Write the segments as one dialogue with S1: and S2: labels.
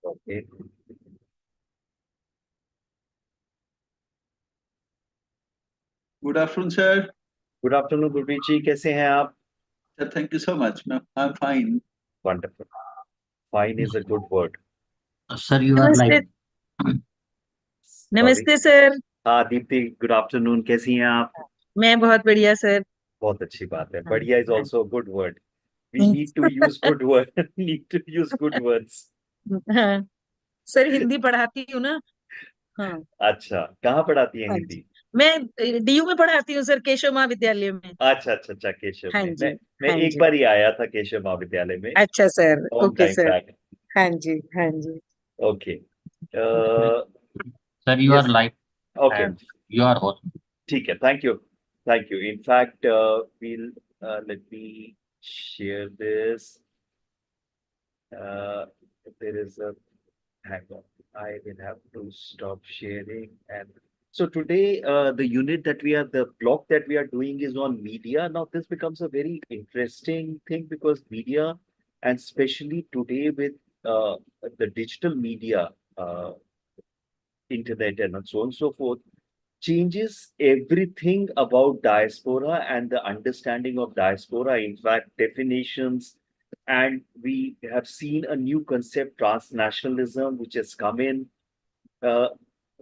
S1: Okay.
S2: Good afternoon, sir.
S1: Good afternoon, Gurpreet ji. कैसे हैं आप?
S2: Sir, thank you so much. I'm fine.
S1: Wonderful. Fine is a good word.
S3: Sir, you are
S4: नमस्ते
S3: like,
S1: Sorry.
S4: नमस्ते sir.
S1: हाँ Deepti, good afternoon, कैसी हैं आप?
S4: मैं बहुत बढ़िया सर।
S1: बहुत अच्छी बात है.
S4: हाँ,
S1: बढ़िया is
S4: हाँ।
S1: also a good word. We need to use good word. Need to use good words.
S4: हाँ, सर हिंदी पढ़ाती हूँ ना। हाँ,
S1: अच्छा, कहाँ पढ़ाती हैं
S4: हाँ जी।
S1: हिंदी?
S4: मैं डीयू में पढ़ाती हूँ सर, केशव महाविद्यालय में।
S1: अच्छा अच्छा अच्छा, केशव
S4: हाँ
S1: में.
S4: जी,
S1: मैं
S4: हाँ
S1: एक
S4: जी।
S1: बार ही आया था केशव महाविद्यालय में.
S4: अच्छा sir,
S1: long
S4: okay
S1: time
S4: sir.
S1: Back.
S4: हाँ जी, हाँ जी।
S1: Okay.
S3: sir, you are
S1: Yes.
S3: like,
S1: Okay.
S3: and you are awesome.
S1: ठीक है. Thank you. Thank you. In fact, we'll let me share this. There is a hang on. I will have to stop sharing. And so today, the block that we are doing is on media. Now, this becomes a very interesting thing because media, and especially today with uh, the digital media, internet, and so on and so forth, changes everything about diaspora and the understanding of diaspora, in fact, definitions. And we have seen a new concept, transnationalism, which has come in. Uh,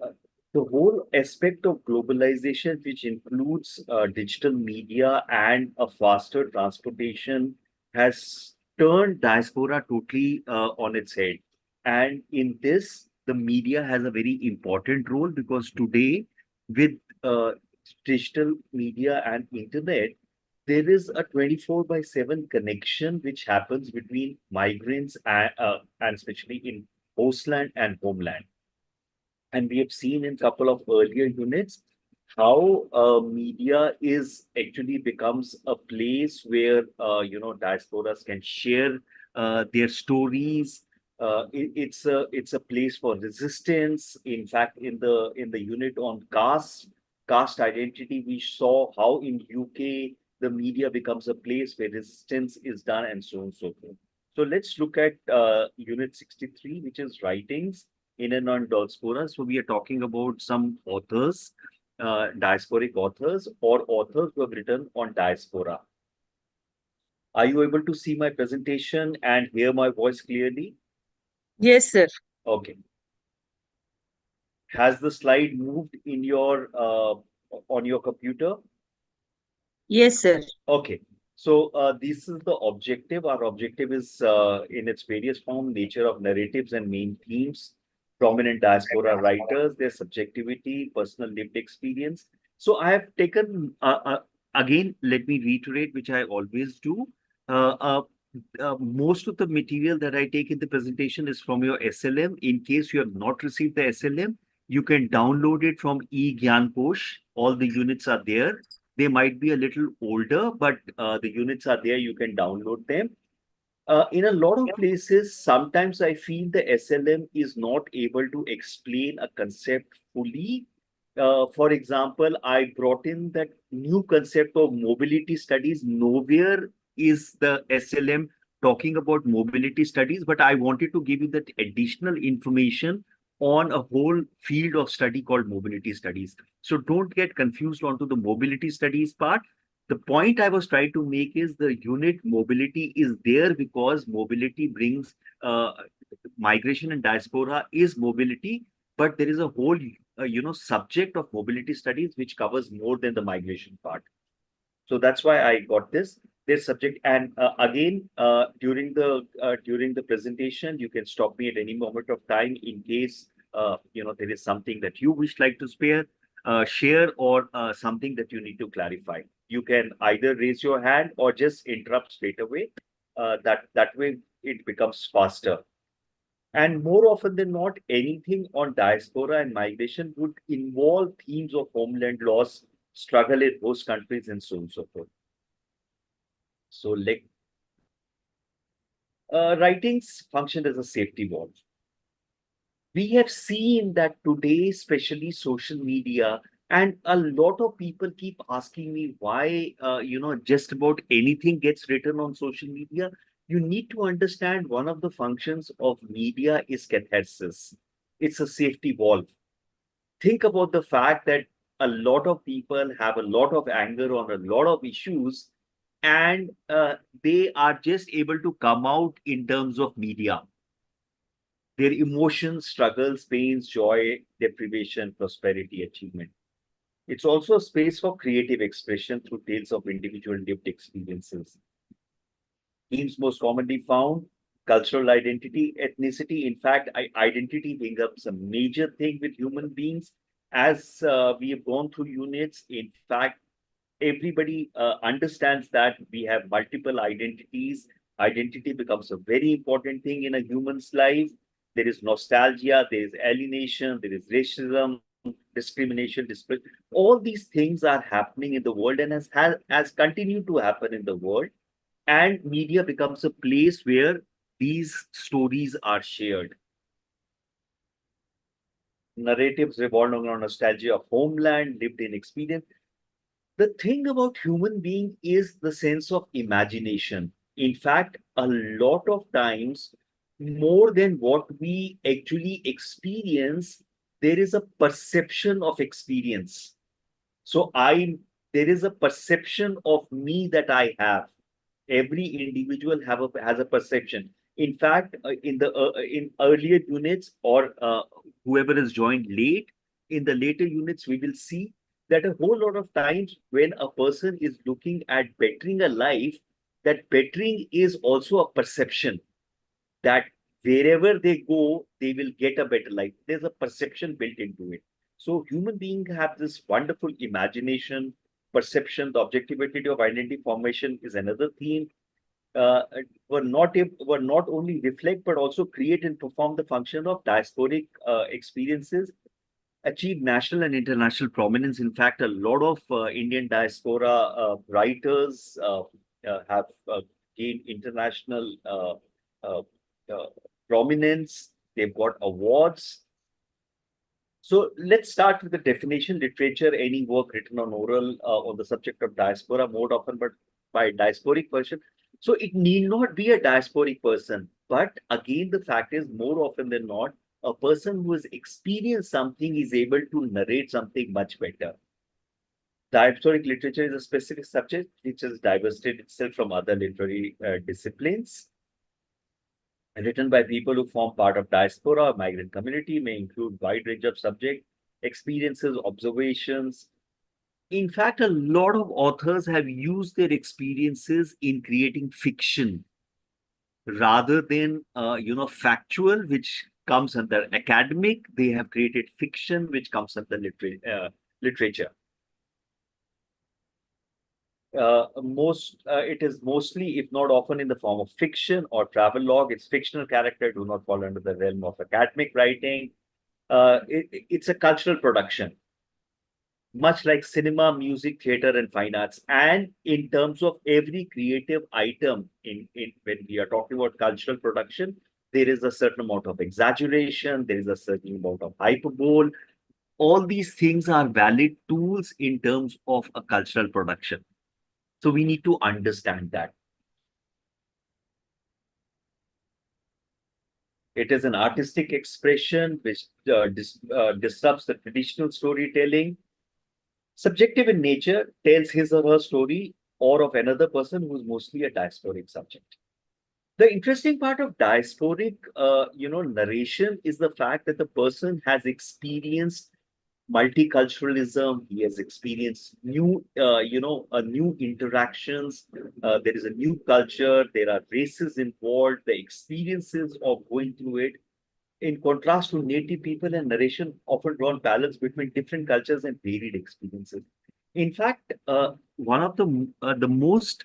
S1: uh, the whole aspect of globalization, which includes digital media and a faster transportation, has turned diaspora totally on its head. And in this, the media has a very important role because today, with uh, digital media and internet, there is a 24 by 7 connection which happens between migrants and especially in hostland and homeland. And we have seen in a couple of earlier units how media is actually becomes a place where diasporas can share their stories. It's a place for resistance. In fact, in the unit on caste identity, we saw how in UK the media becomes a place where resistance is done, and so on and so forth. So let's look at unit 63, which is writings in and on diaspora. So we are talking about some authors, diasporic authors or authors who have written on diaspora. Are you able to see my presentation and hear my voice clearly?
S4: Yes sir.
S1: Okay. Has the slide moved in your on your computer?
S4: Yes sir.
S1: Okay. So this is the objective. Our objective is in its various form, nature of narratives and main themes, prominent diaspora writers, their subjectivity, personal lived experience. So I have taken, again, let me reiterate, which I always do. Uh, uh, Most of the material that I take in the presentation is from your SLM. In case you have not received the SLM, you can download it from eGyankosh. All the units are there. They might be a little older, but the units are there. You can download them. In a lot of places, sometimes I feel the SLM is not able to explain a concept fully. For example, I brought in that new concept of mobility studies. Nowhere is the SLM talking about mobility studies, but I wanted to give you that additional information on a whole field of study called mobility studies. So don't get confused onto the mobility studies part. The point I was trying to make is the unit mobility is there because mobility brings migration and diaspora is mobility, but there is a whole subject of mobility studies which covers more than the migration part. So that's why I got this subject. And again, during the presentation, you can stop me at any moment of time in case there is something that you wish like to share, or something that you need to clarify. You can either raise your hand or just interrupt straight away. That way it becomes faster. And more often than not, anything on diaspora and migration would involve themes of homeland loss, struggle in host countries, and so on and so forth. So, writings function as a safety valve. We have seen that today, especially social media, and a lot of people keep asking me why, just about anything gets written on social media. you need to understand one of the functions of media is catharsis. It's a safety valve. Think about the fact that a lot of people have a lot of anger on a lot of issues, and they are just able to come out in terms of media. Their emotions, struggles, pains, joy, deprivation, prosperity, achievement. It's also a space for creative expression through tales of individual lived experiences. Themes most commonly found: cultural identity, ethnicity. In fact, identity becomes a major thing with human beings. As we have gone through units, in fact, everybody understands that we have multiple identities. Identity becomes a very important thing in a human's life. There is nostalgia, there is alienation, there is racism, discrimination, all these things are happening in the world and has continued to happen in the world. And media becomes a place where these stories are shared. Narratives revolving around nostalgia of homeland, lived in experience. The thing about human being is the sense of imagination. In fact, a lot of times, more than what we actually experience, there is a perception of experience. So there is a perception of me that I have. Every individual has a perception. In fact, in earlier units, or whoever is joined late, in the later units, we will see that a whole lot of times when a person is looking at bettering a life, that bettering is also a perception, that wherever they go, they will get a better life. There's a perception built into it. So human beings have this wonderful imagination, perception. The objectivity of identity formation is another theme. Were not only reflect but also create and perform the function of diasporic experiences, achieve national and international prominence. In fact, a lot of Indian diaspora writers have gained international uh, uh, prominence. They've got awards. So let's start with the definition. Literature: any work written on oral on the subject of diaspora, more often but by diasporic person. So it need not be a diasporic person, but again, the fact is, more often than not, a person who has experienced something is able to narrate something much better. Diasporic literature is a specific subject which has divested itself from other literary disciplines. Written by people who form part of diaspora or migrant community, may include wide range of subject experiences, observations. In fact, a lot of authors have used their experiences in creating fiction rather than factual, which comes under academic. They have created fiction which comes under literature. It is mostly, if not often, in the form of fiction or travel log. Its fictional character do not fall under the realm of academic writing. It's a cultural production, much like cinema, music, theater, and fine arts. And in terms of every creative item, when we are talking about cultural production, there is a certain amount of exaggeration, there is a certain amount of hyperbole. All these things are valid tools in terms of a cultural production. So we need to understand that. It is an artistic expression which disrupts the traditional storytelling. Subjective in nature, tells his or her story or of another person who is mostly a diasporic subject. The interesting part of diasporic, narration is the fact that the person has experienced multiculturalism. He has experienced new interactions. There is a new culture. There are races involved. The experiences of going through it. In contrast to native people, and narration often drawn parallels between different cultures and varied experiences. In fact, one of the most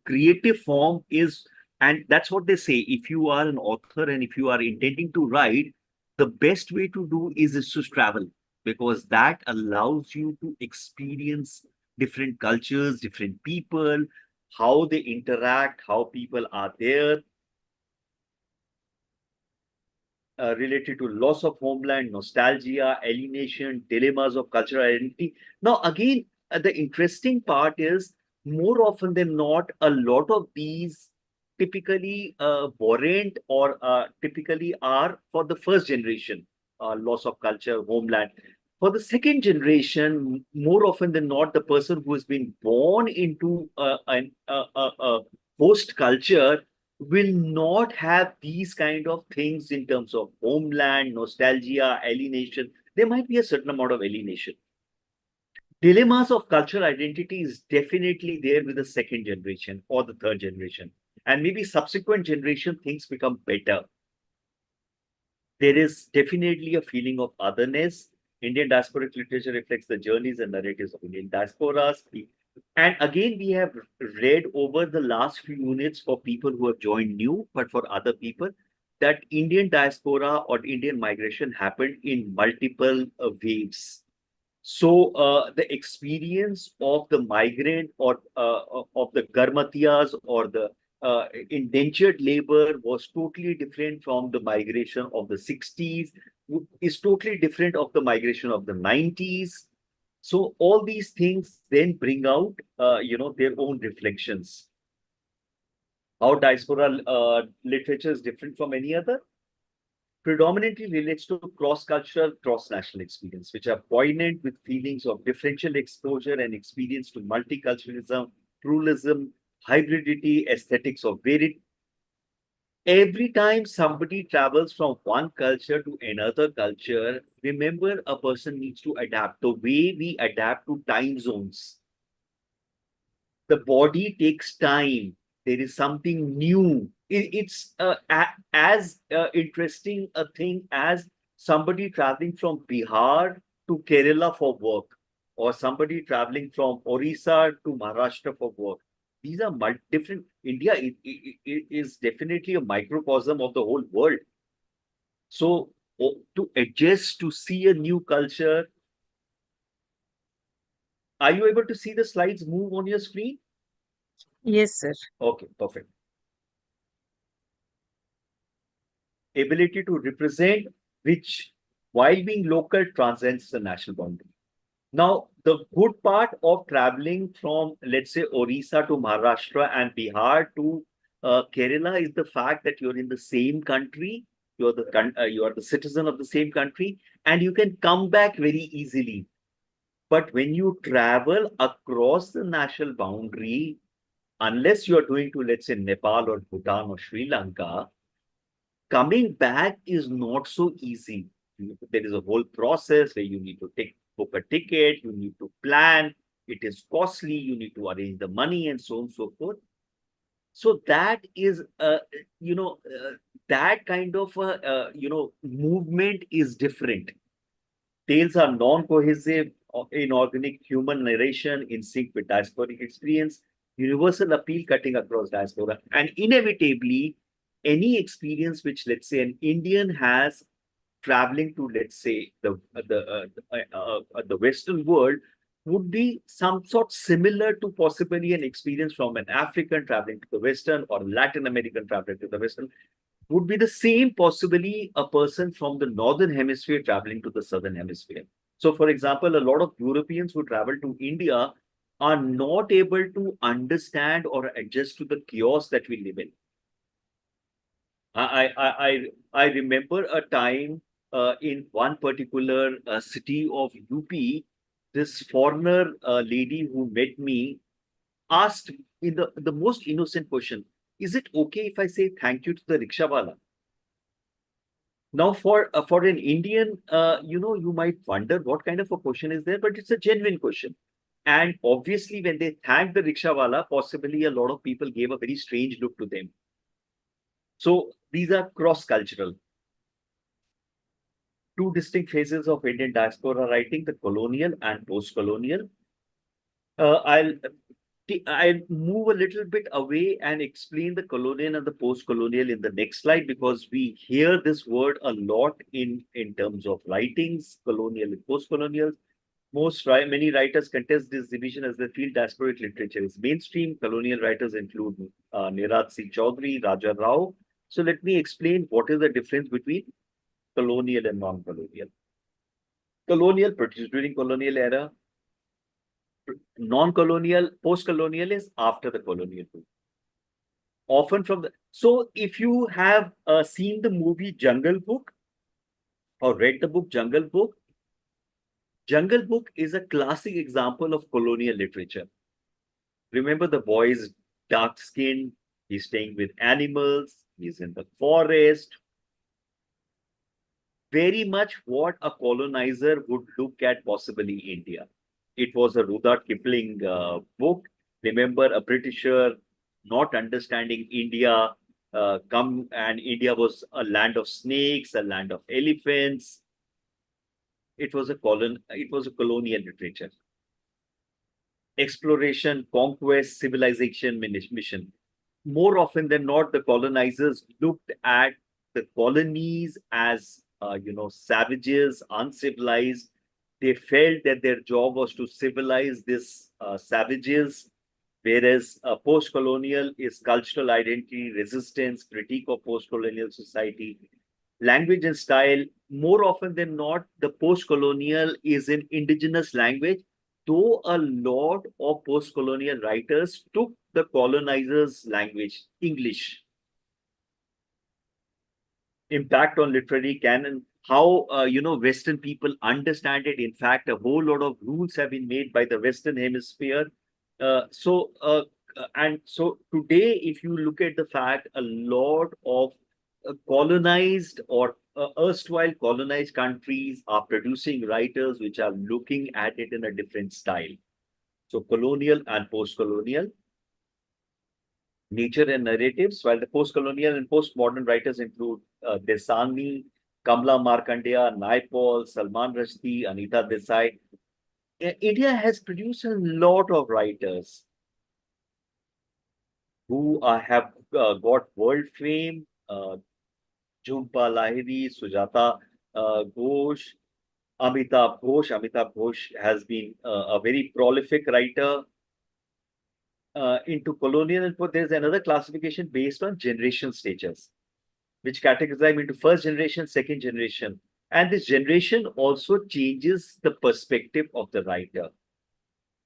S1: creative form is, and that's what they say. If you are an author and if you are intending to write, the best way to do is to travel, because that allows you to experience different cultures, different people, how they interact, how people are there, related to loss of homeland, nostalgia, alienation, dilemmas of cultural identity. Now, again, the interesting part is more often than not, a lot of these typically warrant or typically are for the first generation, loss of culture, homeland. For the second generation, more often than not, the person who has been born into a host culture will not have these kind of things in terms of homeland, nostalgia, alienation. There might be a certain amount of alienation. Dilemmas of cultural identity is definitely there with the second generation or the third generation. And maybe subsequent generation things become better. There is definitely a feeling of otherness. Indian diasporic literature reflects the journeys and narratives of Indian diasporas. And again, we have read over the last few units for people who have joined new, but for other people, that Indian diaspora or Indian migration happened in multiple waves. So the experience of the migrant or of the Garmatiyas or the indentured labor was totally different from the migration of the 60s, is totally different of the migration of the 90s. So all these things then bring out, their own reflections. How diaspora literature is different from any other? Predominantly relates to cross-cultural, cross-national experience, which are poignant with feelings of differential exposure and experience to multiculturalism, pluralism, hybridity, aesthetics of varied. Every time somebody travels from one culture to another culture, remember a person needs to adapt. The way we adapt to time zones, the body takes time. There is something new. It's as interesting a thing as somebody traveling from Bihar to Kerala for work, or somebody traveling from Orissa to Maharashtra for work. These are different. India is definitely a microcosm of the whole world. So to adjust to see a new culture, are you able to see the slides move on your screen?
S4: Yes, sir.
S1: Okay, perfect. Ability to represent, which, while being local, transcends the national boundary. Now, the good part of traveling from, let's say, Orissa to Maharashtra and Bihar to Kerala is the fact that you're in the same country, you are the citizen of the same country, and you can come back very easily. But when you travel across the national boundary, unless you are going to, let's say, Nepal or Bhutan or Sri Lanka, coming back is not so easy. There is a whole process where you need to book a ticket, you need to plan, it is costly, you need to arrange the money and so on and so forth. So that is, that kind of, movement is different. Tales are non-cohesive, inorganic human narration in sync with diasporic experience, universal appeal cutting across diaspora, and inevitably, any experience which, let's say, an Indian has traveling to, let's say, the Western world would be some sort similar to possibly an experience from an African traveling to the Western or Latin American traveling to the Western, would be the same possibly a person from the Northern Hemisphere traveling to the Southern Hemisphere. So, for example, a lot of Europeans who travel to India are not able to understand or adjust to the chaos that we live in. I remember a time in one particular city of UP, this foreigner lady who met me asked in the most innocent question, is it okay if I say thank you to the rickshawala? Now, for an Indian, you might wonder what kind of a question is there, but it's a genuine question. And obviously, when they thanked the rickshawala, possibly a lot of people gave a very strange look to them. So these are cross-cultural. Two distinct phases of Indian diaspora writing, the colonial and post-colonial. I'll move a little bit away and explain the colonial and the post-colonial in the next slide, because we hear this word a lot in terms of writings, colonial and post-colonial. Many writers contest this division as they feel diasporic literature is mainstream. Colonial writers include Nirad C. Chaudhary, Raja Rao. So let me explain what is the difference between colonial and non-colonial. Colonial, produced during colonial era, Non-colonial, post-colonial is after the colonial too. Often from the, so if you have seen the movie Jungle Book or read the book Jungle Book is a classic example of colonial literature. Remember, the boy is dark skinned, he's staying with animals, he's in the forest. Very much what a colonizer would look at possibly India. It was a Rudyard Kipling book. Remember, a Britisher not understanding India, come, and India was a land of snakes, a land of elephants. It was a colonial literature. Exploration, conquest, civilization mission. More often than not, the colonizers looked at the colonies as savages, uncivilized. They felt that their job was to civilize these savages, whereas post-colonial is cultural identity, resistance, critique of post-colonial society, language and style. More often than not, the post-colonial is an indigenous language, though a lot of post-colonial writers took the colonizers' language, English. Impact on literary canon, how Western people understand it. In fact, a whole lot of rules have been made by the Western Hemisphere. And so today, if you look at the fact, a lot of colonized or erstwhile colonized countries are producing writers which are looking at it in a different style. So colonial and post-colonial nature and narratives, while the post-colonial and post-modern writers include Desani, Kamla Markandeya, Naipaul, Salman Rushdie, Anita Desai. India has produced a lot of writers who have got world fame. Jhumpa Lahiri, Sujata Ghosh, Amitabh Ghosh. Amitabh Ghosh has been a very prolific writer. Into colonial input, there's another classification based on generation stages, which categorize them into first generation, second generation. And this generation also changes the perspective of the writer.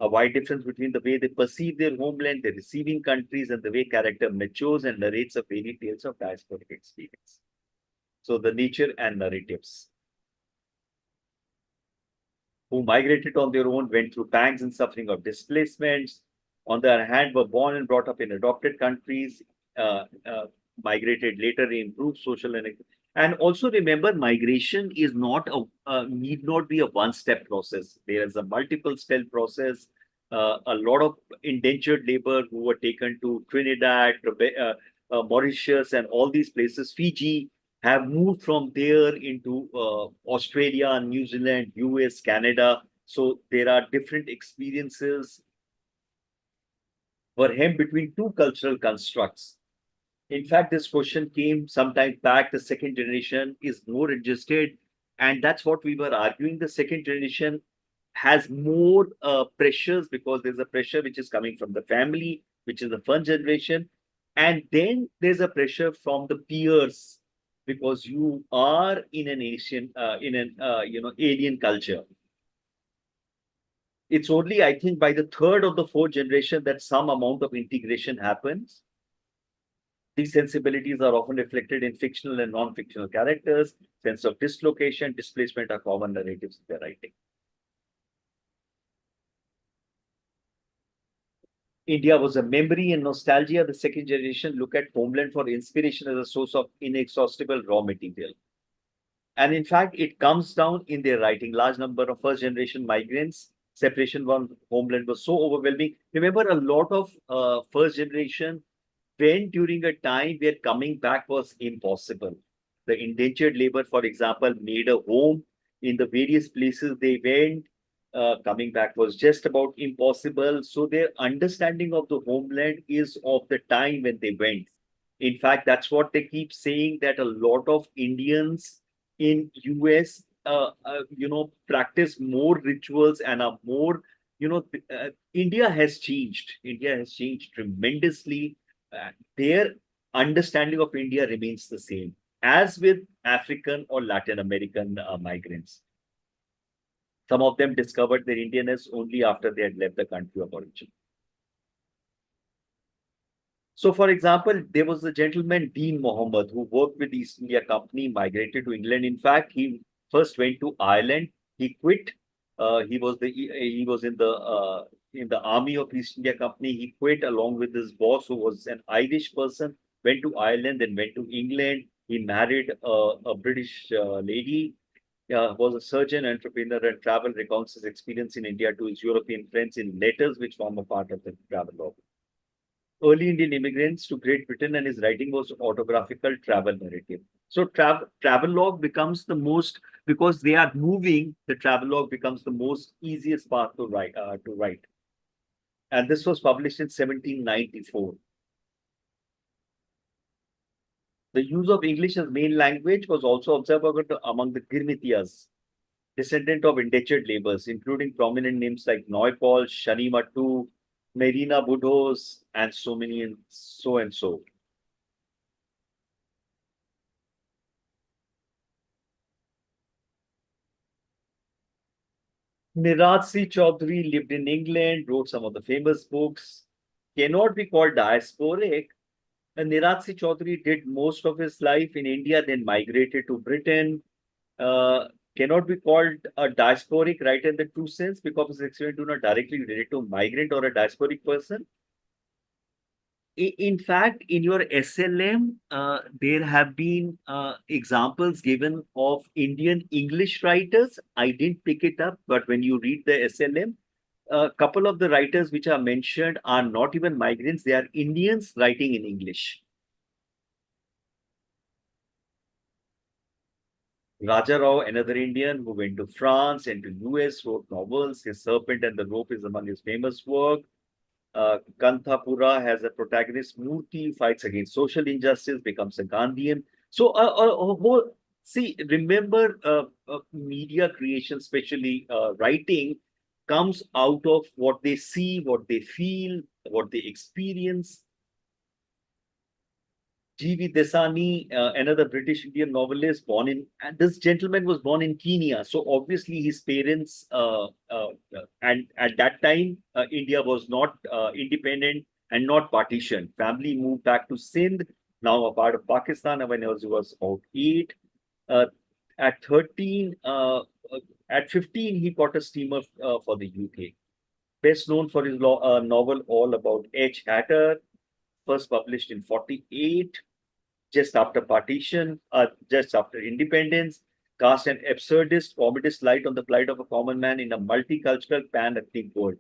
S1: A wide difference between the way they perceive their homeland, their receiving countries, and the way character matures and narrates a fairy tales of diasporic experience. So the nature and narratives. Who migrated on their own, went through pangs and suffering of displacements. On the other hand, were born and brought up in adopted countries, migrated later, improved social and also remember, migration is not need not be a one-step process. There is a multiple-step process. A lot of indentured labor who were taken to Trinidad, Mauritius, and all these places, Fiji, have moved from there into Australia, New Zealand, US, Canada. So there are different experiences were hemmed between two cultural constructs. In fact, this question came sometime back. The second generation is more adjusted, and that's what we were arguing. The second generation has more pressures because there's a pressure which is coming from the family, which is the first generation, and then there's a pressure from the peers because you are in an alien culture. It's only, I think, by the third or the fourth generation that some amount of integration happens. These sensibilities are often reflected in fictional and non-fictional characters. Sense of dislocation, displacement are common narratives in their writing. India was a memory and nostalgia. The second generation look at homeland for inspiration as a source of inexhaustible raw material. And in fact, it comes down in their writing. Large number of first generation migrants, separation from homeland was so overwhelming. Remember, a lot of first generation went during a time where coming back was impossible. The indentured labor, for example, made a home in the various places they went. Coming back was just about impossible. So their understanding of the homeland is of the time when they went. In fact, that's what they keep saying, that a lot of Indians in US, practice more rituals and are more, India has changed. India has changed tremendously. Their understanding of India remains the same as with African or Latin American migrants. Some of them discovered their Indianness only after they had left the country of origin. So, for example, there was a gentleman, Dean Mohammed, who worked with the East India Company, migrated to England. In fact, he first went to Ireland. He quit. He was in the army of East India Company. He quit along with his boss, who was an Irish person. Went to Ireland, then went to England. He married a British lady. Was a surgeon, entrepreneur, and travel. Recounts his experience in India to his European friends in letters, which form a part of the travel log. Early Indian immigrants to Great Britain, and his writing was autographical travel narrative. So travel log becomes the most, because they are moving, the travel log becomes the most easiest path to write. And this was published in 1794. The use of English as main language was also observable among the Girmitiyas, descendant of indentured laborers, including prominent names like Noipal, Shanimattu, Marina Budhos, and so many and so and so. Niraj Chaudhary lived in England, wrote some of the famous books. Cannot be called diasporic. Niraj Chaudhary did most of his life in India, then migrated to Britain. Cannot be called a diasporic writer in the true sense because his experience do not directly relate to a migrant or a diasporic person. In fact, in your SLM, there have been examples given of Indian English writers. I didn't pick it up, but when you read the SLM, a couple of the writers which are mentioned are not even migrants, they are Indians writing in English. Raja Rao, another Indian who went to France and to US, wrote novels. His Serpent and the Rope is among his famous work. Kanthapura has a protagonist, Murthy, fights against social injustice, becomes a Gandhian. So, a whole, see, remember, media creation, especially writing, comes out of what they see, what they feel, what they experience. G.V. Desani, another British Indian novelist, and this gentleman was born in Kenya. So obviously his parents, and at that time, India was not independent and not partitioned. Family moved back to Sindh, now a part of Pakistan, when he was about 8. At 13, at 15, he caught a steamer for the UK. Best known for his novel All About H. Hatter, first published in 48. Just after partition, just after independence, cast an absurdist, comedist light on the plight of a common man in a multicultural, pan-ethnic world.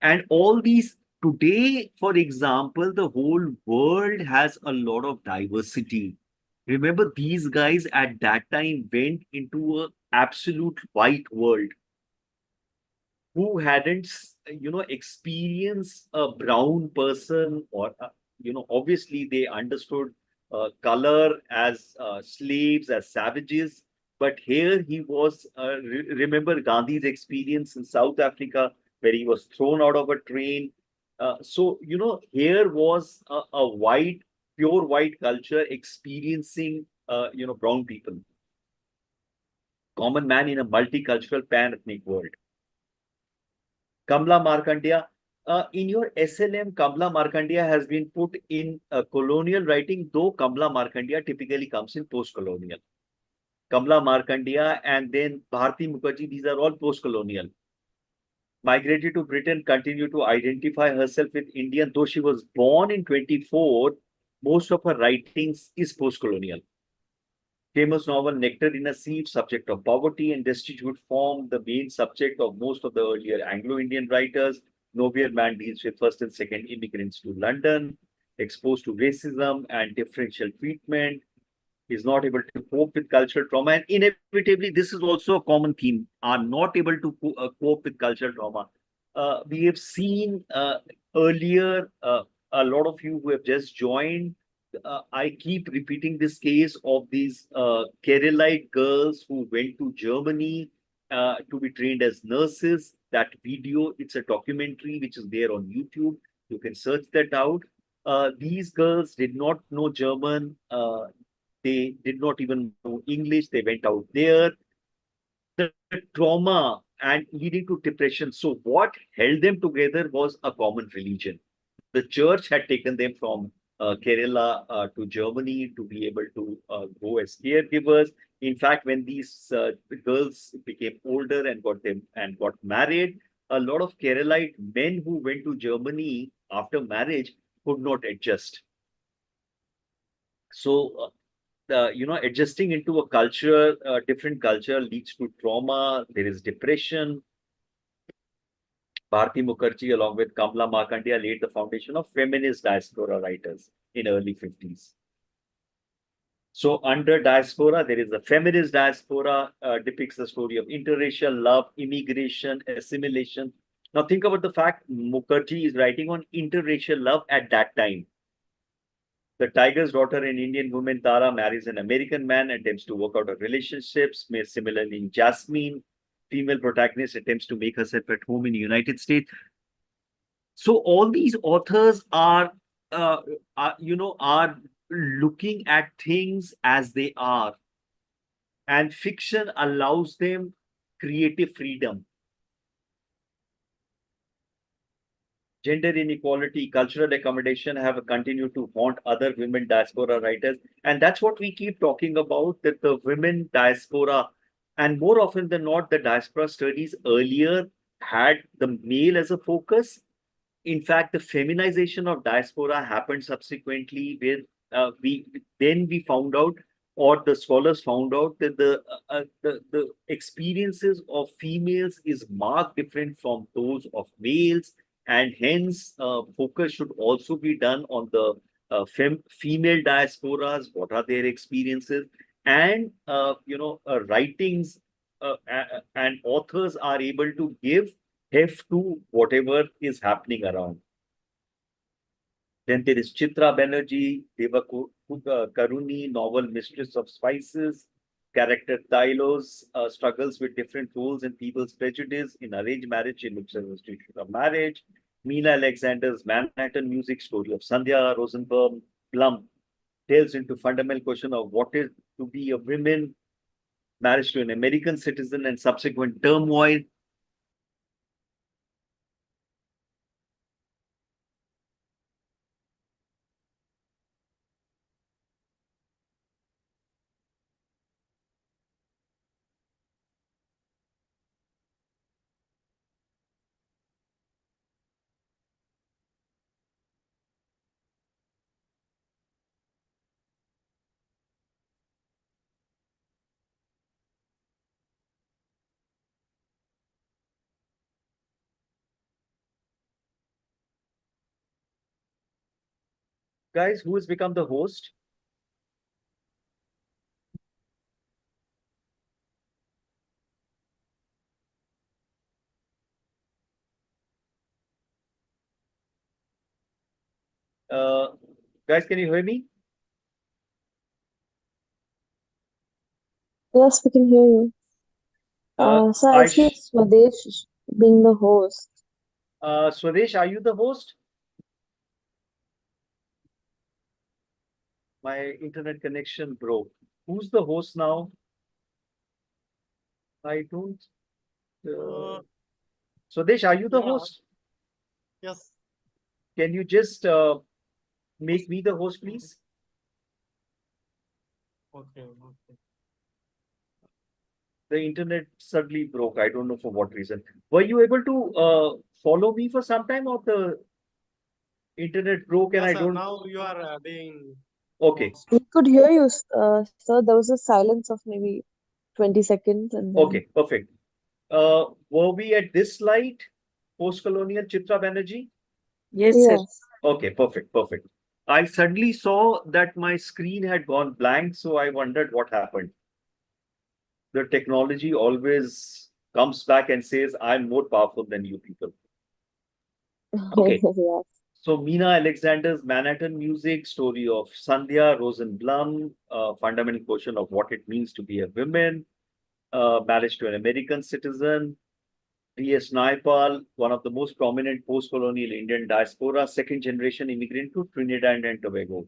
S1: And all these, today, for example, the whole world has a lot of diversity. Remember, these guys at that time went into an absolute white world. Who hadn't, experienced a brown person, or, obviously they understood color as slaves, as savages. But here he was, remember Gandhi's experience in South Africa, where he was thrown out of a train. So, here was a white, pure white culture experiencing, brown people. Common man in a multicultural, pan-ethnic world. Kamla Markandeya. In your SLM, Kamla Markandeya has been put in colonial writing, though Kamla Markandeya typically comes in post-colonial. Kamla Markandeya and then Bharti Mukherjee, these are all post-colonial. Migrated to Britain, continued to identify herself with Indian, though she was born in 24, most of her writings is post-colonial. Famous novel Nectar in a Sieve, subject of poverty and destitute form, the main subject of most of the earlier Anglo-Indian writers. Nowhere Man deals with first and second immigrants to London, exposed to racism and differential treatment, is not able to cope with cultural trauma. And inevitably, this is also a common theme, are not able to cope with cultural trauma. We have seen earlier, a lot of you who have just joined, I keep repeating this case of these Keralite girls who went to Germany to be trained as nurses. That video, it's a documentary which is there on YouTube. You can search that out. These girls did not know German. They did not even know English. They went out there. The trauma and leading to depression. So what held them together was a common religion. The church had taken them from Kerala to Germany to be able to go as caregivers. In fact, when these girls became older and got married, a lot of Keralite men who went to Germany after marriage could not adjust. So, adjusting into a culture, different culture leads to trauma. There is depression. Bharti Mukherjee, along with Kamla Markandeya, laid the foundation of feminist diaspora writers in early 50s. So under diaspora, there is a feminist diaspora, depicts the story of interracial love, immigration, assimilation. Now think about the fact Mukherjee is writing on interracial love at that time. The tiger's daughter, an Indian woman, Tara, marries an American man, attempts to work out a relationship. Similarly, in Jasmine, female protagonist attempts to make herself at home in the United States. So all these authors uh, are looking at things as they are, and fiction allows them creative freedom. Gender inequality, cultural accommodation have continued to haunt other women diaspora writers. And that's what we keep talking about, that the women diaspora, and more often than not, the diaspora studies earlier had the male as a focus. In fact, the feminization of diaspora happened subsequently, where we found out, or the scholars found out, that the experiences of females is marked different from those of males, and hence focus should also be done on the female diasporas. What are their experiences? And writings and authors are able to give heft to whatever is happening around. Then there is Chitra Banerjee, Deva Karuni, novel Mistress of Spices. Character Tylos struggles with different roles in people's prejudice. In arranged marriage, she looks at the institution of marriage. Mina Alexander's Manhattan Music, story of Sandhya Rosenbaum Plum, delves into fundamental question of what is to be a woman, marriage to an American citizen, and subsequent turmoil. Guys, who has become the host? Uh, Guys, can you hear me?
S5: Yes, we can hear you. So I see Swadesh being the host.
S1: Swadesh, are you the host? My internet connection broke. Who's the host now? I don't. Swadesh, are you the host?
S6: Yes.
S1: Can you just make me the host, please?
S6: Okay. Okay.
S1: The internet suddenly broke. I don't know for what reason. Were you able to follow me for some time, or the internet broke and
S6: Yes,
S1: I
S6: sir.
S1: don't?
S6: Now you are being
S1: Okay.
S6: host.
S5: We could hear you, sir. There was a silence of maybe 20 seconds and then.
S1: Okay, perfect. Were we at this slide? Post-colonial Chitra Banerjee?
S4: Yes, sir.
S5: Yes.
S1: Okay, perfect, perfect. I suddenly saw that my screen had gone blank, so I wondered what happened. The technology always comes back and says, I'm more powerful than you people. Okay.
S5: Yes.
S1: So Mina Alexander's Manhattan Music, story of Sandhya Rosenblum, fundamental question of what it means to be a woman, marriage to an American citizen. V.S. Naipaul, one of the most prominent post-colonial Indian diaspora, second generation immigrant to Trinidad and Tobago.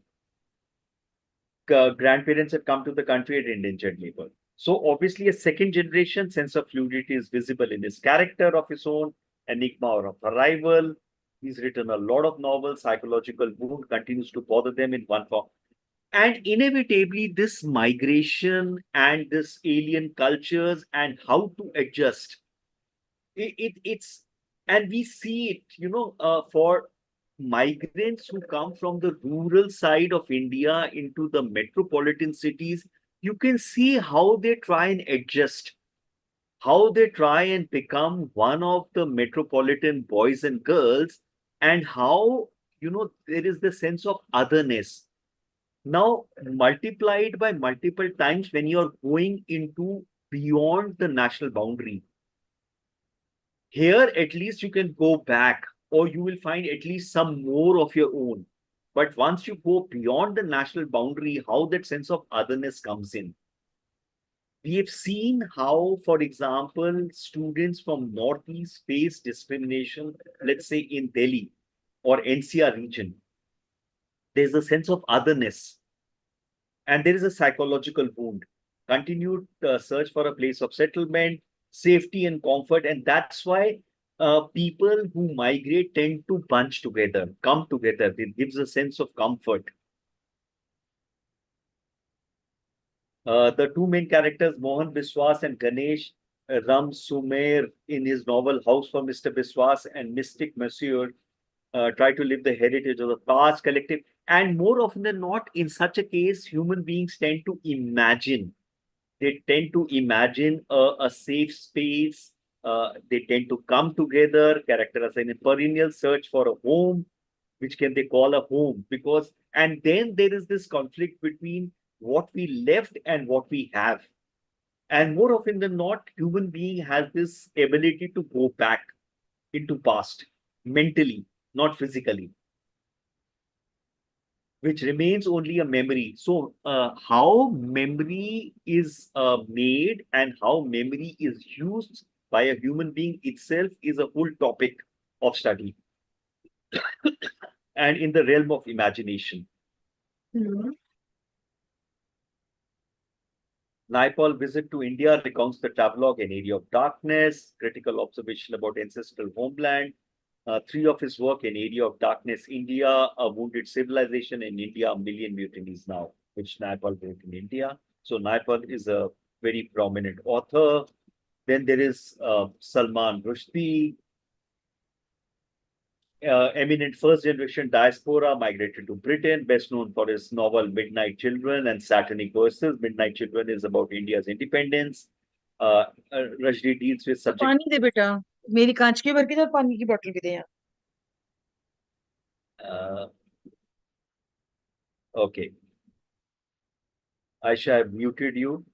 S1: Grandparents had come to the country at indentured labor. So obviously a second generation sense of fluidity is visible in his character of his own, enigma or of arrival. He's written a lot of novels, psychological wound continues to bother them in one form. And inevitably, this migration and this alien cultures and how to adjust, it's, and we see it, for migrants who come from the rural side of India into the metropolitan cities, you can see how they try and adjust, how they try and become one of the metropolitan boys and girls, and how, there is the sense of otherness. Now, multiplied by multiple times when you're going into beyond the national boundary. Here, at least you can go back, or you will find at least some more of your own. But once you go beyond the national boundary, how that sense of otherness comes in. We have seen how, for example, students from Northeast face discrimination, let's say in Delhi or NCR region. There's a sense of otherness, and there is a psychological wound. Continued search for a place of settlement, safety, and comfort. And that's why people who migrate tend to bunch together, come together. It gives a sense of comfort. The two main characters, Mohan Biswas and Ganesh Ram Sumer, in his novel House for Mr. Biswas and Mystic Monsieur, try to live the heritage of the past collective. And more often than not, in such a case, human beings tend to imagine. They tend to imagine a safe space. They tend to come together, characterized in a perennial search for a home, which can they call a home. Because, and then there is this conflict between what we left and what we have. And more often than not, human being has this ability to go back into past mentally, not physically, which remains only a memory. So, how memory is made and how memory is used by a human being itself is a whole topic of study and in the realm of imagination. Naipaul visit to India recounts the travelogue, an area of darkness, critical observation about ancestral homeland. Three of his work, an area of darkness, India, a wounded civilization in India, a million mutinies now, which Naipaul wrote in India. So Naipaul is a very prominent author. Then there is Salman Rushdie, eminent first generation diaspora, migrated to Britain, best known for his novel Midnight Children and Satanic Verses. Midnight Children is about India's independence. Rushdie deals with subject.
S4: पानी दे बेटा मेरी कांच की भर के तो पानी की बोतल भी दे यहाँ
S1: Okay. Aisha, I've muted you.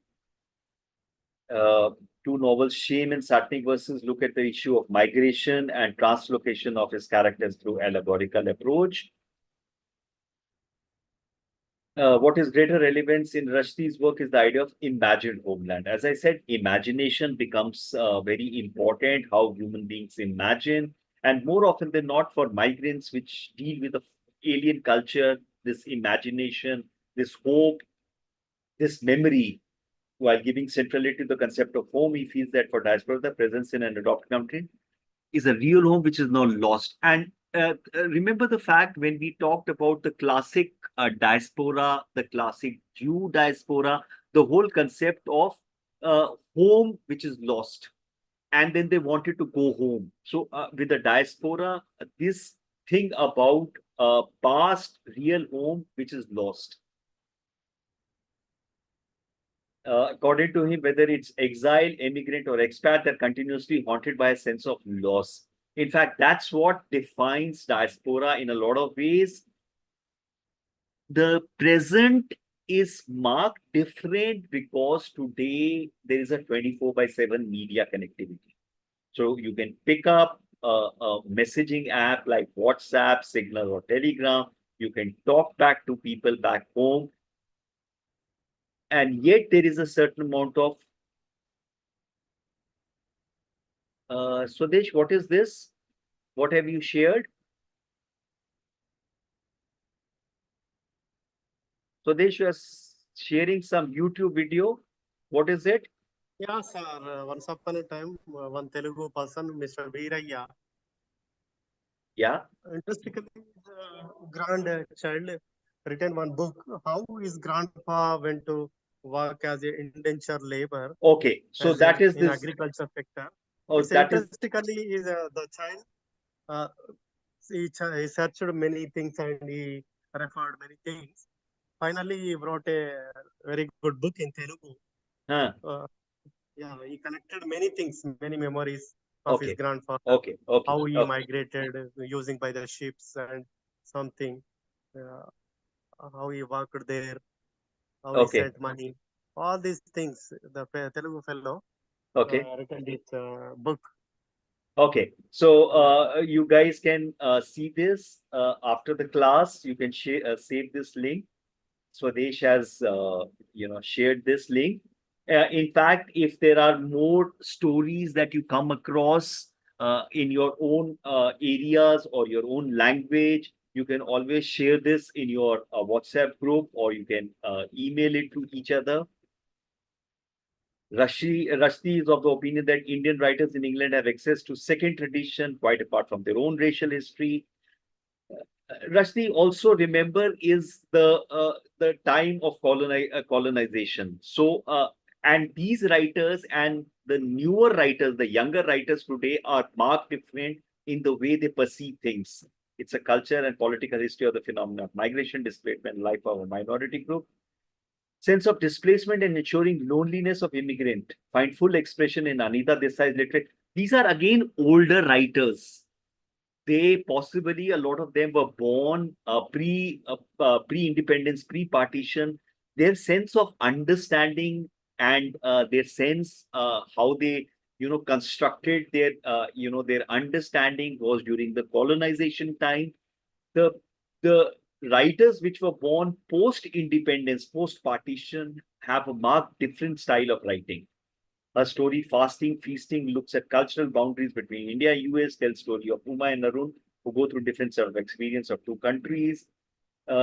S1: Two novels, Shame and Satanic Verses, look at the issue of migration and translocation of his characters through allegorical approach. What is greater relevance in Rushdie's work is the idea of imagined homeland. As I said, imagination becomes very important, how human beings imagine. And more often than not, for migrants which deal with the alien culture, this imagination, this hope, this memory, while giving centrality to the concept of home, he feels that for diaspora, the presence in an adopted country is a real home which is now lost. And remember the fact when we talked about the classic diaspora, the classic Jew diaspora, the whole concept of home which is lost. And then they wanted to go home. So with the diaspora, this thing about past real home which is lost. According to him, whether it's exile, immigrant, or expat, they're continuously haunted by a sense of loss. In fact, that's what defines diaspora in a lot of ways. The present is marked different because today there is a 24/7 media connectivity. So you can pick up a messaging app like WhatsApp, Signal, or Telegram. You can talk back to people back home. And yet there is a certain amount of Swadesh, what is this? What have you shared? Swadesh, you are sharing some YouTube video. What is it?
S6: Yeah, sir. Once upon a time, one Telugu person, Mr. Veerayya,
S1: Yeah.
S6: interestingly, grandchild written one book. How his grandpa went to work as a indentured labor
S1: Okay. So
S6: as a,
S1: that is
S6: in
S1: this.
S6: agriculture sector.
S1: Oh,
S6: It's
S1: that is
S6: interestingly is the child. Uh, he searched many things and he referred many things. Finally, he wrote a very good book in Telugu.
S1: huh.
S6: Uh, yeah, he collected many things, many memories of his
S1: Okay.
S6: grandfather,
S1: Okay. Okay.
S6: how he
S1: Okay.
S6: migrated using by the ships and something, uh, how he worked there, how he
S1: Okay.
S6: sent money, all these things. The Telugu fellow
S1: Okay.
S6: written this book.
S1: Okay. So you guys can see this after the class. You can share save this link. Swadesh has shared this link. In fact, if there are more stories that you come across in your own areas or your own language, you can always share this in your WhatsApp group, or you can email it to each other. Rushdie is of the opinion that Indian writers in England have access to second tradition, quite apart from their own racial history. Rushdie also remember is the time of colonization. So and these writers and the newer writers, the younger writers today are marked different in the way they perceive things. It's a culture and political history of the phenomenon of migration, displacement, life of a minority group. Sense of displacement and ensuring loneliness of immigrant find full expression in Anita Desai's literature. These are again older writers. They possibly, a lot of them were born pre-independence, pre-partition. Their sense of understanding and their sense how they constructed their their understanding was during the colonization time. The the writers which were born post independence, post partition, have a marked different style of writing. Her story, Fasting, Feasting, looks at cultural boundaries between India and US, tells story of Uma and Arun, who go through different sort of experience of two countries.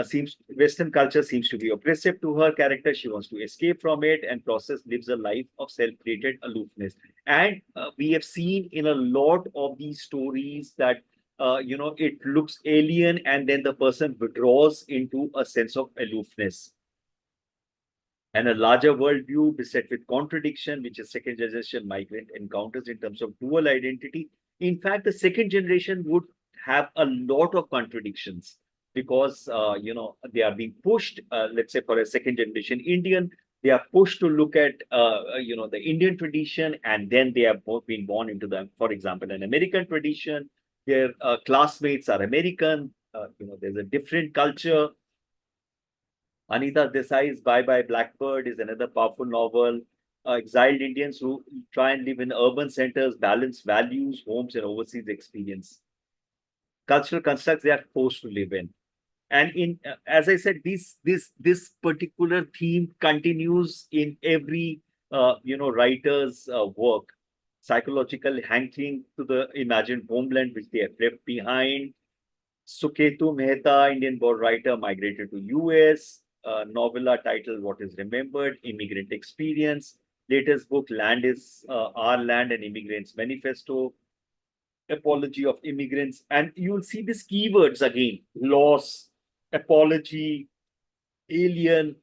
S1: Seems Western culture seems to be oppressive to her character. She wants to escape from it and process lives a life of self-created aloofness. And we have seen in a lot of these stories that it looks alien, and then the person withdraws into a sense of aloofness and a larger worldview beset with contradiction, which is second generation migrant encounters in terms of dual identity. In fact, the second generation would have a lot of contradictions because they are being pushed. Let's say for a second generation Indian, they are pushed to look at the Indian tradition, and then they have both been born into the, for example, an American tradition. Their classmates are American. There's a different culture. Anita Desai's Bye Bye Blackbird is another powerful novel. Exiled Indians who try and live in urban centers, balance values, homes, and overseas experience. Cultural constructs they are forced to live in. And in as I said, this particular theme continues in every writer's work. Psychological hankering to the imagined homeland which they have left behind. Suketu Mehta, Indian-born writer, migrated to US. Novella titled "What Is Remembered: Immigrant Experience." Latest book, "Land Is Our Land: An Immigrant's Manifesto." Apology of immigrants, and you'll see these keywords again: loss, apology, alien,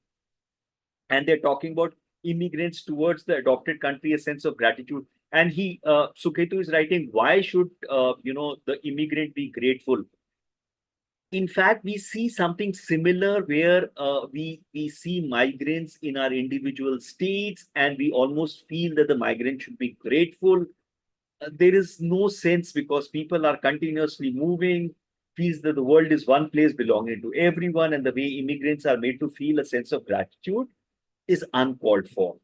S1: and they're talking about immigrants towards the adopted country, a sense of gratitude. And Suketu is writing, why should the immigrant be grateful? In fact, we see something similar where we see migrants in our individual states, and we almost feel that the migrant should be grateful. There is no sense because people are continuously moving, feels that the world is one place belonging to everyone, and the way immigrants are made to feel a sense of gratitude is uncalled for.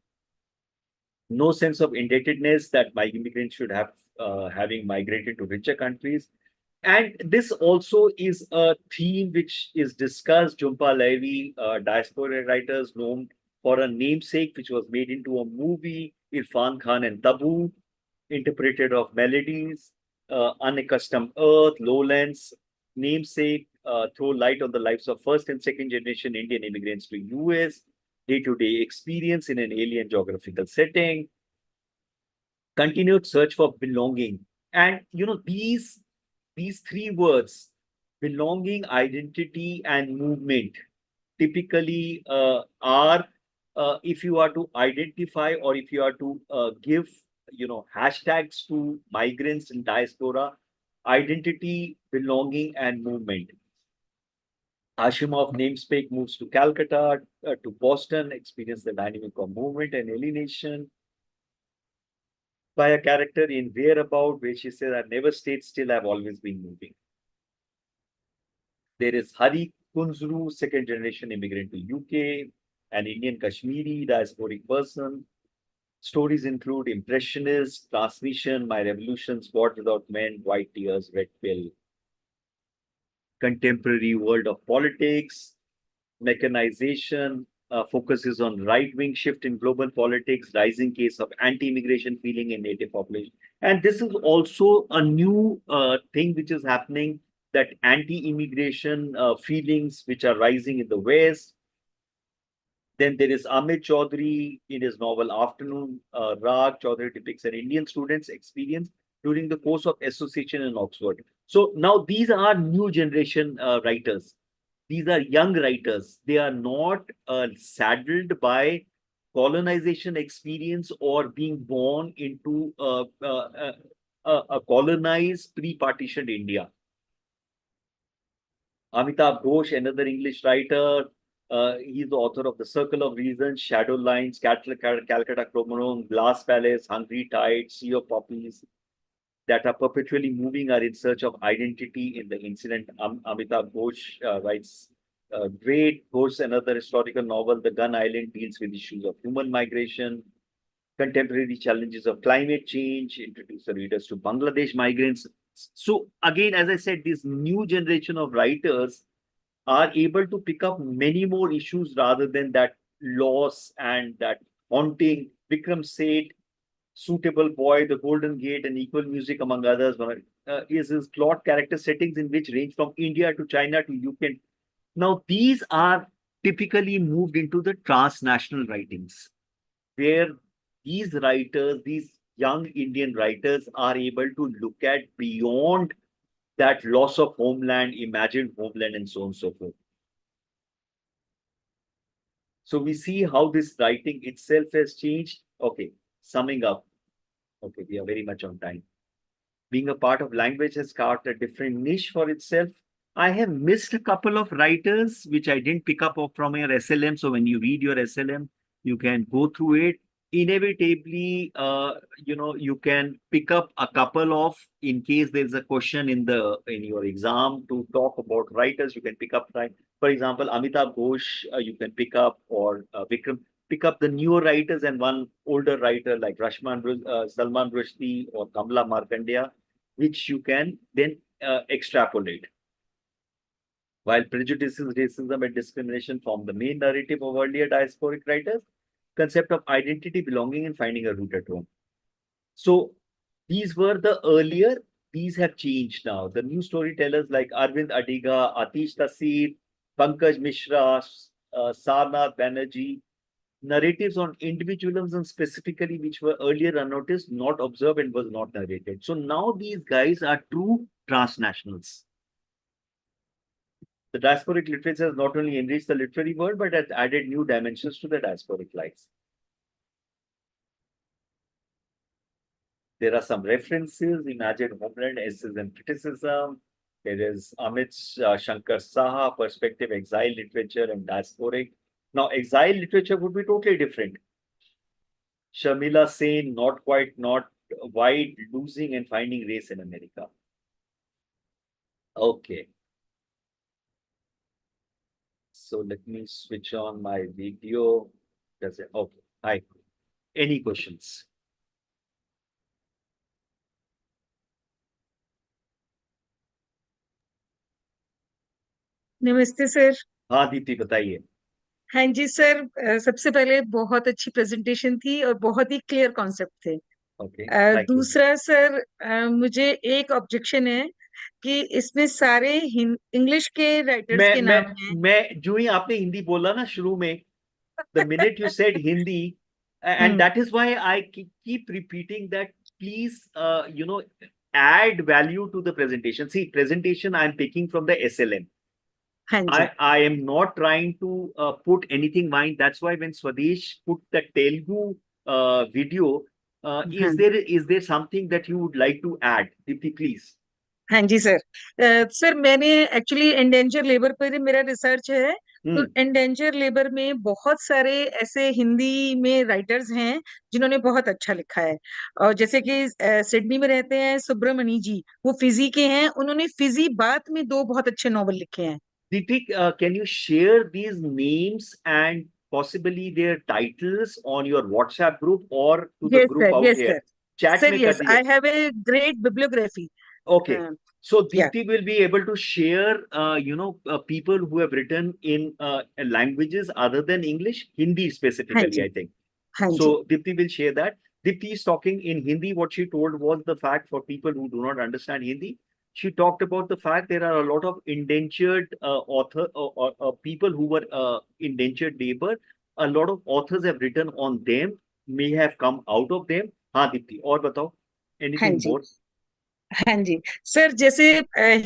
S1: No sense of indebtedness that my immigrants should have, having migrated to richer countries. And this also is a theme which is discussed. Jhumpa Lahiri, diaspora writers known for a namesake, which was made into a movie, Irfan Khan and Tabu, interpreted of melodies, unaccustomed earth, lowlands, namesake, throw light on the lives of first and second generation Indian immigrants to US. day-to-day experience in an alien geographical setting, continued search for belonging. And these three words, belonging, identity, and movement, typically are, if you are to identify or if you are to give hashtags to migrants in diaspora: identity, belonging, and movement. Ashimov namesake moves to Calcutta, to Boston, experience the dynamic of movement and alienation by a character in Whereabout, where she says, "I've never stayed still, I've always been moving." There is Hari Kunzru, second generation immigrant to UK, an Indian Kashmiri diasporic person. Stories include Impressionist, Transmission, My Revolutions, God Without Men, White Tears, Red Pill. Contemporary world of politics, mechanization, focuses on right-wing shift in global politics, rising case of anti-immigration feeling in native population. And this is also a new thing which is happening, that anti-immigration feelings which are rising in the West. Then there is Amit Chaudhary in his novel Afternoon Rag. Chaudhary depicts an Indian student's experience during the course of association in Oxford. So now these are new generation writers. These are young writers. They are not saddled by colonization experience or being born into a colonized pre-partitioned India. Amitabh Ghosh, another English writer, he's the author of The Circle of Reason, Shadow Lines, Calcutta Chromosome, Glass Palace, Hungry Tide, Sea of Poppies, that are perpetually moving, are in search of identity in the incident. Amitabh Ghosh writes Great. Ghosh, another historical novel, The Gun Island, deals with issues of human migration, contemporary challenges of climate change, introduce the readers to Bangladesh migrants. So again, as I said, this new generation of writers are able to pick up many more issues rather than that loss and that haunting. Vikram Seth, Suitable Boy, The Golden Gate, and Equal Music, among others, is his plot character settings in which range from India to China to UK. Now, these are typically moved into the transnational writings, where these writers, these young Indian writers, are able to look at beyond that loss of homeland, imagined homeland, and so on and so forth. So we see how this writing itself has changed. Okay, summing up. Okay, we are very much on time. Being a part of language has carved a different niche for itself. I have missed a couple of writers which I didn't pick up from your SLM. So when you read your SLM, you can go through it. Inevitably, you can pick up a couple of, in case there's a question in your exam to talk about writers, you can pick up, right? For example, Amitabh Ghosh, you can pick up, or Vikram. Pick up the newer writers and one older writer like Salman Rushdie or Kamla Markandeya, which you can then extrapolate. While prejudices, racism, and discrimination form the main narrative of earlier diasporic writers, concept of identity, belonging, and finding a root at home. So these were the earlier, these have changed now. The new storytellers like Arvind Adiga, Atish Tasir, Pankaj Mishra, Sarnath Banerjee, narratives on individualism specifically, which were earlier unnoticed, not observed, and was not narrated. So now these guys are true transnationals. The diasporic literature has not only enriched the literary world, but has added new dimensions to the diasporic lives. There are some references: Imagined Homeland, Essays and Criticism. There is Amit Shankar Saha, Perspective, Exile Literature and Diasporic. Now, exile literature would be totally different. Sharmila Sen, Not Quite, Not White, Losing and Finding Race in America. Okay. So let me switch on my video. Does it? Okay. Hi. Any questions?
S4: नमस्ते sir.
S1: हाँ दीप्ति, बताइए।
S4: हाँ जी sir, सबसे पहले बहुत अच्छी presentation थी और बहुत ही क्लियर कॉन्सेप्ट थे।
S1: Okay, thank you.
S4: दूसरा सर, मुझे एक ऑब्जेक्शन है कि इसमें सारे इंग्लिश के राइटर्स के नाम हैं।
S1: मैं जो ही आपने हिंदी बोला ना शुरू में, the minute you said Hindi, and
S4: Hmm.
S1: that is why I keep repeating that. Please, add value to the presentation. See, presentation I'm taking from the SLM.
S4: हाँ जी
S1: I am not trying to put anything mind. That's why when Swadesh put the Telugu video,
S4: हाँ
S1: is there something that you would like to add, Dipti, please?
S4: हाँ जी sir sir मैंने actually endanger labour पर मेरा research है तो
S1: Hmm.
S4: Endanger labour में बहुत सारे ऐसे हिंदी में राइटर्स हैं जिन्होंने बहुत अच्छा लिखा है और जैसे कि सिडनी में रहते हैं सुब्रमणी जी वो फिजी के हैं उन्होंने फिजी बात में 2 बहुत अच्छे नॉवल लिखे हैं
S1: Dipti, can you share these names and possibly their titles on your WhatsApp group or to the group out
S4: yes
S1: here?
S4: Sir
S1: Chat
S4: sir
S1: में कर
S4: यस
S1: दीजिए.
S4: I have a great bibliography
S1: Okay. So
S4: yeah.
S1: Deepti will be able to share, people who have written in languages other than English, Hindi
S4: हाँ
S1: specifically,
S4: ji
S1: I think.
S4: हाँ जी
S1: So Deepti will share that. Deepti is talking in Hindi. What she told was the fact for people who do not understand Hindi. She talked about the fact there are a lot of indentured people who were indentured labor. A lot of authors have written on them, may have come out of them. हाँ Deepti, और बताओ.
S4: हाँ
S1: Anything
S4: जी
S1: more?
S4: हाँ जी sir जैसे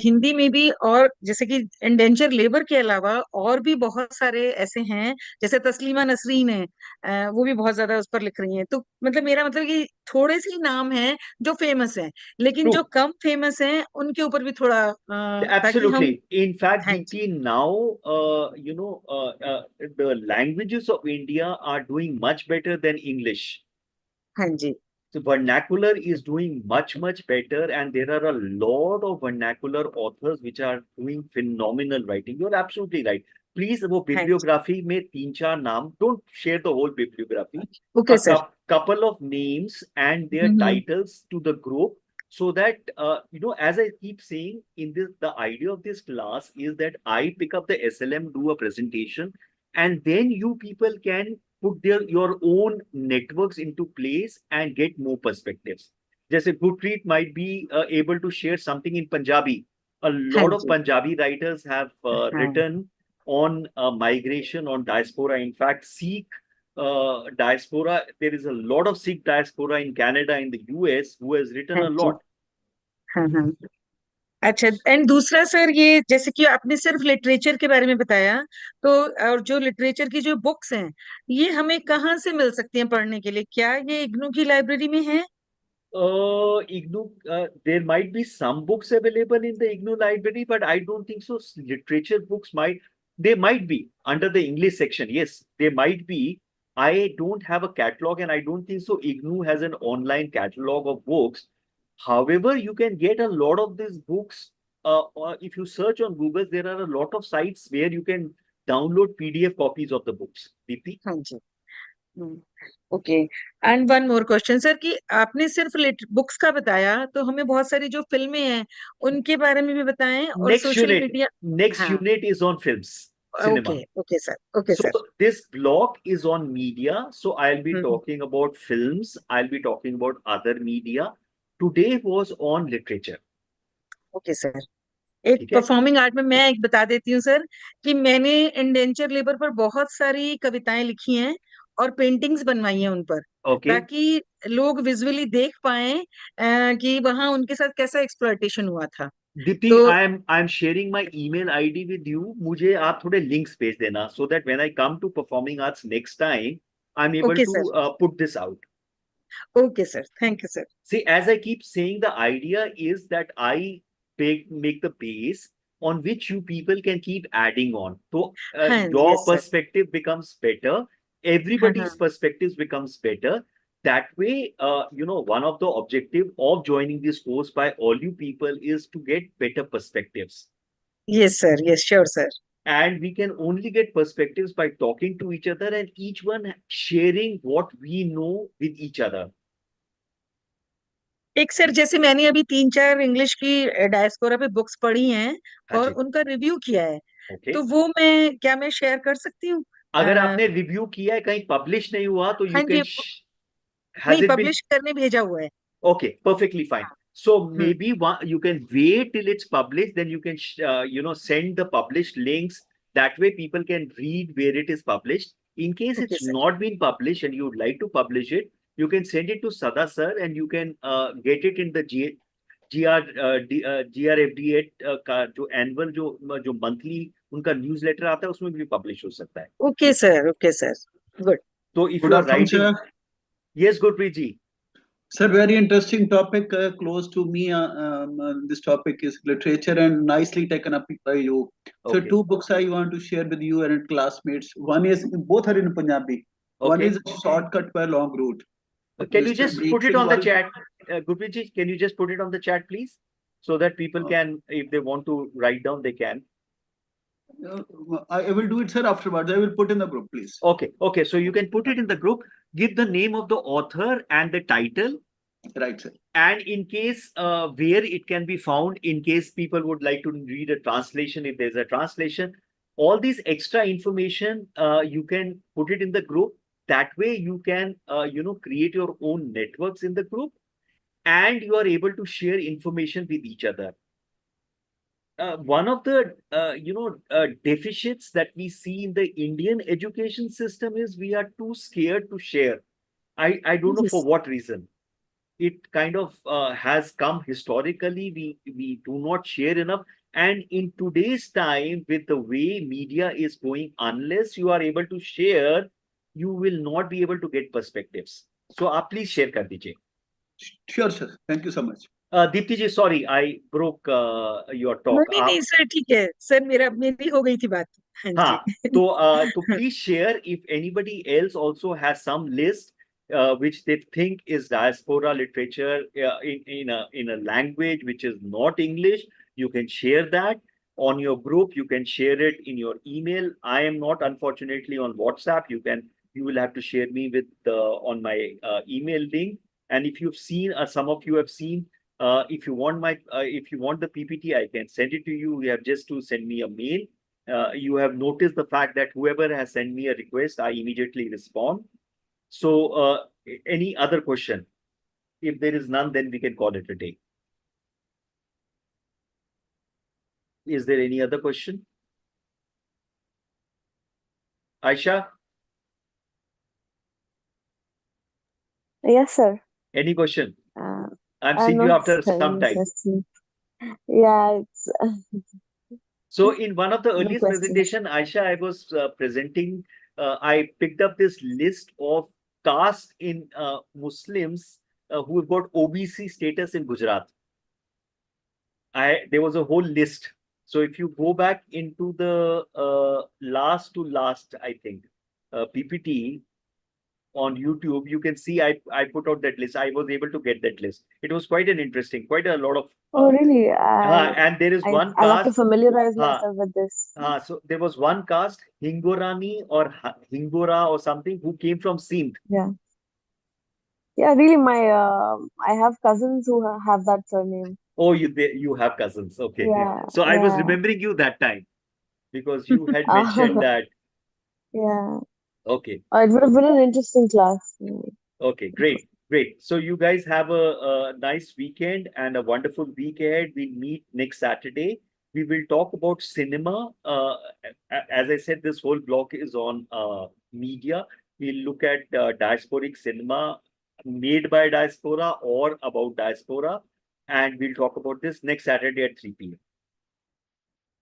S4: हिंदी में भी और जैसे कि इंडेंचर लेबर के अलावा और भी बहुत सारे ऐसे हैं जैसे तस्लीमा नसरीन है वो भी बहुत ज्यादा उस पर लिख रही हैं तो मतलब मेरा मतलब कि थोड़े से ही नाम हैं जो फेमस हैं लेकिन जो
S1: True.
S4: कम फेमस हैं उनके ऊपर भी थोड़ा ताकि हम
S1: Absolutely. In fact,
S4: हाँ जी
S1: Deepti, now, the languages of India are doing much better than English.
S4: हाँ जी
S1: So vernacular is doing much, much better, and there are a lot of vernacular authors which are doing phenomenal writing. You're absolutely right. Please, वो
S4: हाँ जी
S1: bibliography में 3-4 नाम, don't share the whole bibliography.
S4: Okay
S1: A
S4: sir
S1: couple of names and their titles to the group, so that as I keep saying in this, the idea of this class is that I pick up the SLM, do a presentation, and then you people can put your own networks into place and get more perspectives. Jesse Gurpreet might be able to share something in Punjabi. A
S4: हाँ
S1: lot of
S4: जी
S1: Punjabi writers have
S4: हाँ
S1: written on migration, on diaspora. In fact, Sikh diaspora, there is a lot of Sikh diaspora in Canada, in the US, who has written
S4: हाँ
S1: a
S4: ji
S1: lot.
S4: हाँ हाँ अच्छा and दूसरा sir ये जैसे कि आपने सिर्फ लिटरेचर के बारे में बताया तो और जो लिटरेचर की जो बुक्स हैं ये हमें कहाँ से मिल सकती हैं पढ़ने के लिए क्या ये इग्नू की लाइब्रेरी में है
S1: IGNU, there might be some books available in the IGNU library, but I don't think so. Literature books they might be under the English section. Yes, they might be. I don't have a catalog, and I don't think so. IGNU has an online catalog of books. However, you can get a lot of these books. If you search on Google, there are a lot of sites where you can download PDF copies of the books. Deepti?
S4: हाँ जी okay and one more question sir कि आपने सिर्फ books का बताया तो हमें बहुत सारी जो फिल्में हैं उनके बारे में भी बताएं और
S1: Next
S4: social
S1: unit.
S4: Media
S1: Next
S4: हाँ
S1: unit is on films,
S4: okay
S1: cinema.
S4: Okay
S1: So
S4: sir
S1: this block is on media. So I'll be
S4: hmm
S1: talking about films. I'll be talking about other media. Today was on literature.
S4: Okay sir एक
S1: ठीक है?
S4: Performing art में मैं एक बता देती हूँ sir कि मैंने इंडेंचर लेबर पर बहुत सारी कविताएं लिखी हैं और पेंटिंग्स बनवाई हैं उन पर
S1: Okay.
S4: ताकि लोग विजुअली देख पाए कि वहां उनके साथ कैसा एक्सप्लॉयटेशन हुआ था
S1: Dipti,
S4: तो
S1: I'm sharing my email ID with you. मुझे आप थोड़े links भेज देना so that when I come to performing arts next time, I'm able
S4: okay
S1: to
S4: sir
S1: put this out.
S4: Okay sir thank you sir
S1: See, as I keep saying, the idea is that I make the base on which you people can keep adding on. So
S4: हाँ
S1: your
S4: yes sir
S1: perspective becomes better,
S4: हाँ हाँ
S1: everybody's perspectives becomes better. That way, one of the objective of joining this course by all you people is to get better perspectives.
S4: Yes sir yes sure sir
S1: And we can only get perspectives by talking to each other and each one sharing what we know with each other.
S4: एक sir जैसे मैंने अभी 3-4 English की diaspora पे books पढ़ी हैं
S1: हाँ
S4: और
S1: जी,
S4: उनका रिव्यू किया है
S1: okay.
S4: तो वो मैं क्या मैं शेयर कर सकती हूँ
S1: अगर आपने रिव्यू किया है कहीं पब्लिश नहीं हुआ तो
S4: हाँ
S1: यू
S4: जी
S1: कैन
S4: नहीं
S1: हैज इट बीन
S4: पब्लिश करने भेजा हुआ है
S1: okay, perfectly fine. So
S4: hmm
S1: maybe you can wait till it's published, then you can send the published links. That way people can read where it is published. In case
S4: Okay,
S1: it's
S4: sir.
S1: not been published and you would like to publish it, you can send it to Sada sir and you can get it in the GRFD का जो annual जो monthly उनका newsletter आता है उसमें भी publish हो सकता है.
S4: Okay, sir. Okay, sir. Good.
S1: तो if
S2: Good
S1: you are
S2: afternoon,
S1: writing,
S2: sir.
S1: yes, Gurpreet ji.
S2: Sir, very interesting topic, close to me. This topic is literature and nicely taken up by you. So
S1: Okay.
S2: two books I want to share with you and classmates. One is, both are in Punjabi. One
S1: Okay.
S2: is Shortcut by Long Route.
S1: Can you
S2: Mr.
S1: just put it on the chat, Gurpreet ji? Can you just put it on the chat, please, so that people can, if they want to write down, they can.
S2: I will do it, sir, afterwards. I will put in the group, please.
S1: Okay. Okay. So you can put it in the group. Give the name of the author and the title.
S2: Right, sir.
S1: And in case where it can be found, in case people would like to read a translation, if there's a translation, all these extra information, you can put it in the group. That way you can, create your own networks in the group and you are able to share information with each other. One of the, deficits that we see in the Indian education system is we are too scared to share. I don't know
S4: Yes.
S1: for what reason. It kind of has come historically. We do not share enough. And in today's time, with the way media is going, unless you are able to share, you will not be able to get perspectives. So please share kar dijiye.
S2: Sure, sir. Thank you so much.
S1: Deepti ji, sorry, I broke your talk.
S4: नहीं sir ठीक है sir मेरी हो गई थी बात. हाँ जी.
S1: तो please share if anybody else also has some list which they think is diaspora literature in a language which is not English. You can share that on your group. You can share it in your email. I am not unfortunately on WhatsApp. You will have to share me with on my email link. And if you've seen, some of you have seen. If you want the PPT, I can send it to you. You have just to send me a mail. You have noticed the fact that whoever has sent me a request, I immediately respond. So, any other question? If there is none, then we can call it a day. Is there any other question? Aisha?
S5: Yes, sir.
S1: Any question? I've
S5: I'm
S1: seen you
S5: not
S1: after some time.
S5: interested. Yeah, it's
S1: So in one of the
S5: no
S1: earliest
S5: questions.
S1: presentation, Aisha, I was presenting, I picked up this list of caste in Muslims who have got OBC status in Gujarat. There was a whole list. So if you go back into the last to last, I think, PPT on YouTube, you can see I put out that list. I was able to get that list. It was quite a lot of.
S5: Oh, really?
S1: And there is one
S5: I'll have to
S1: caste.
S5: familiarize myself with this.
S1: So there was one caste, Hingorani or Hingora or something, who came from Sindh.
S5: Yeah. Yeah, really, I have cousins who have that surname.
S1: Oh, you have cousins. Okay.
S5: Yeah,
S1: So I was
S5: yeah.
S1: remembering you that time because you had mentioned that.
S5: Yeah.
S1: Okay.
S5: It would have been an interesting class.
S1: Okay, great. Great. So you guys have a nice weekend and a wonderful week ahead. We'll meet next Saturday. We will talk about cinema. As I said, this whole block is on media. We'll look at diasporic cinema made by diaspora or about diaspora. And we'll talk about this next Saturday at 3 p.m.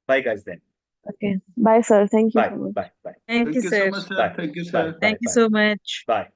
S1: Bye, guys, then.
S5: Okay. Bye, sir. Thank you
S1: Bye.
S5: so much.
S1: Bye. Bye.
S4: Thank you,
S2: so
S4: sir.
S2: much, sir.
S1: Bye.
S2: Thank you,
S1: Bye.
S2: sir.
S4: Thank you
S1: Bye.
S4: so much.
S1: Bye.